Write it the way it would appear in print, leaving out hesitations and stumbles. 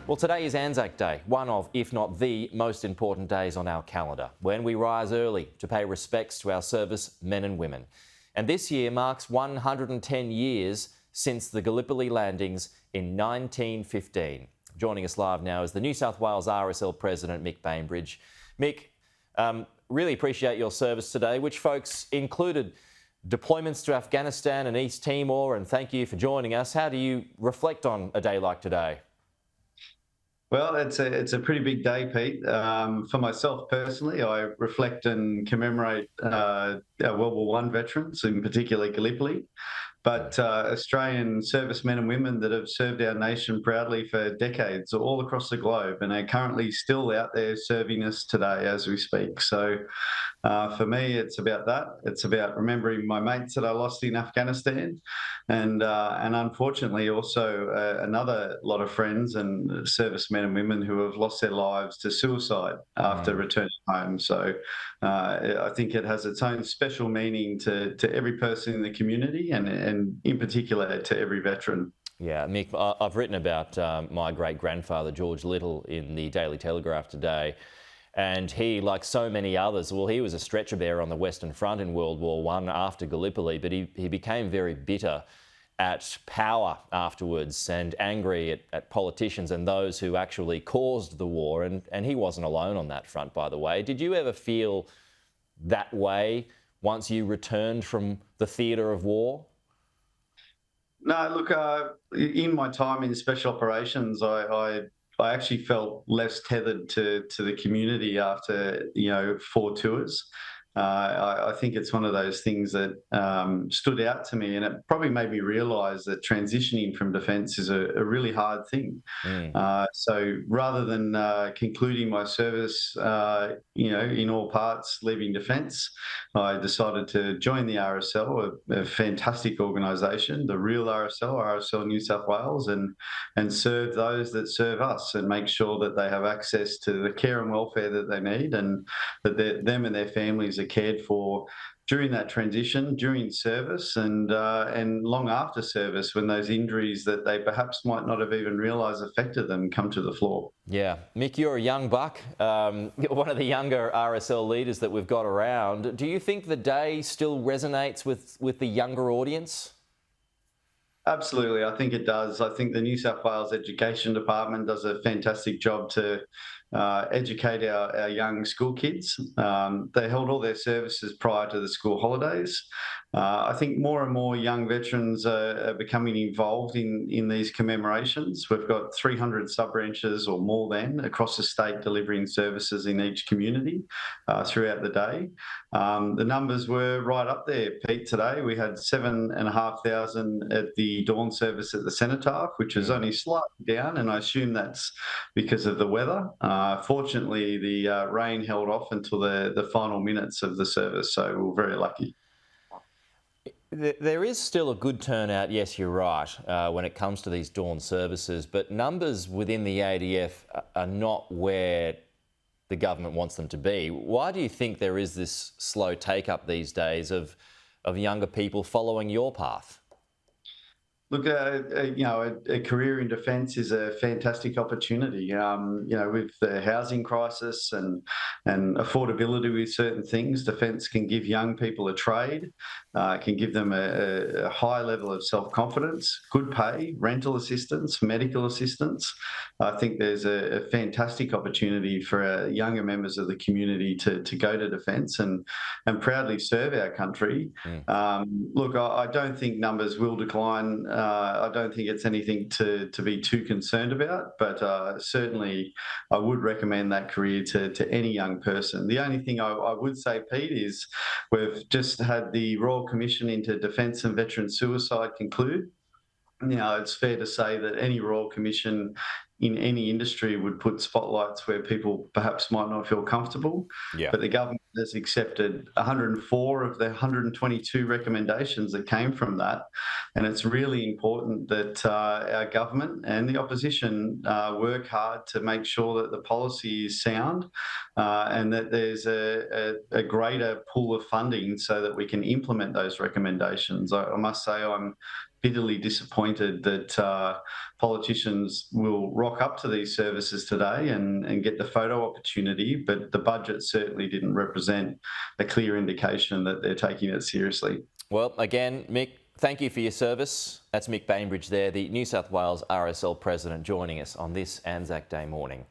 Well, today is Anzac Day, one of, if not the most important days on our calendar, when we rise early to pay respects to our service men and women. And this year marks 110 years since the Gallipoli landings in 1915. Joining us live now is the New South Wales RSL President, Mick Bainbridge. Mick, really appreciate your service today, which, folks, included deployments to Afghanistan and East Timor, and thank you for joining us. How do you reflect on a day like today? Well, it's a pretty big day, Pete. For myself personally, I reflect and commemorate World War One veterans, in particular Gallipoli, but Australian servicemen and women that have served our nation proudly for decades all across the globe and are currently still out there serving us today as we speak. So for me, it's about that. It's about remembering my mates that I lost in Afghanistan, and unfortunately also another lot of friends and servicemen and women who have lost their lives to suicide after returning home. So I think it has its own special meaning to every person in the community and in particular to every veteran. Yeah, Mick, I've written about my great-grandfather, George Little, in the Daily Telegraph today. And he, like so many others, well, he was a stretcher bearer on the Western Front in World War One after Gallipoli, but he became very bitter at power afterwards and angry at politicians and those who actually caused the war. And he wasn't alone on that front, by the way. Did you ever feel that way once you returned from the theatre of war? No, look, in my time in special operations, I actually felt less tethered to the community after, 4 tours. I think it's one of those things that stood out to me, and it probably made me realise that transitioning from defence is a really hard thing. So rather than concluding my service, in all parts, leaving defence, I decided to join the RSL, a fantastic organisation, the real RSL New South Wales, and serve those that serve us and make sure that they have access to the care and welfare that they need, and that them and their families are cared for during that transition, during service, and long after service, when those injuries that they perhaps might not have even realised affected them come to the fore. Yeah. Mick, you're a young buck, you're one of the younger RSL leaders that we've got around. Do you think the day still resonates with the younger audience? Absolutely, I think it does. I think the New South Wales Education Department does a fantastic job to educate our young school kids. They held all their services prior to the school holidays. I think more and more young veterans are becoming involved in these commemorations. We've got 300 sub-branches or more than across the state delivering services in each community throughout the day. The numbers were right up there, Pete, today. We had 7,500 at the dawn service at the Cenotaph, which is only slightly down, and I assume that's because of the weather. Fortunately, the rain held off until the final minutes of the service, so we were very lucky. There is still a good turnout, yes, you're right, when it comes to these dawn services, but numbers within the ADF are not where the government wants them to be. Why do you think there is this slow take-up these days of younger people following your path? Look, a career in defence is a fantastic opportunity. With the housing crisis and affordability with certain things, defence can give young people a trade, can give them a high level of self-confidence, good pay, rental assistance, medical assistance. I think there's a fantastic opportunity for younger members of the community to go to defence and proudly serve our country. Look, I don't think numbers will decline. I don't think it's anything to be too concerned about, but certainly I would recommend that career to any young person. The only thing I would say, Pete, is we've just had the Royal Commission into Defence and Veteran Suicide conclude. It's fair to say that any Royal Commission in any industry would put spotlights where people perhaps might not feel comfortable. Yeah. But the government has accepted 104 of the 122 recommendations that came from that. And it's really important that our government and the opposition work hard to make sure that the policy is sound and that there's a greater pool of funding so that we can implement those recommendations. I must say I'm bitterly disappointed that politicians will rock up to these services today and get the photo opportunity, but the budget certainly didn't represent a clear indication that they're taking it seriously. Well, again, Mick, thank you for your service. That's Mick Bainbridge there, the New South Wales RSL President, joining us on this Anzac Day morning.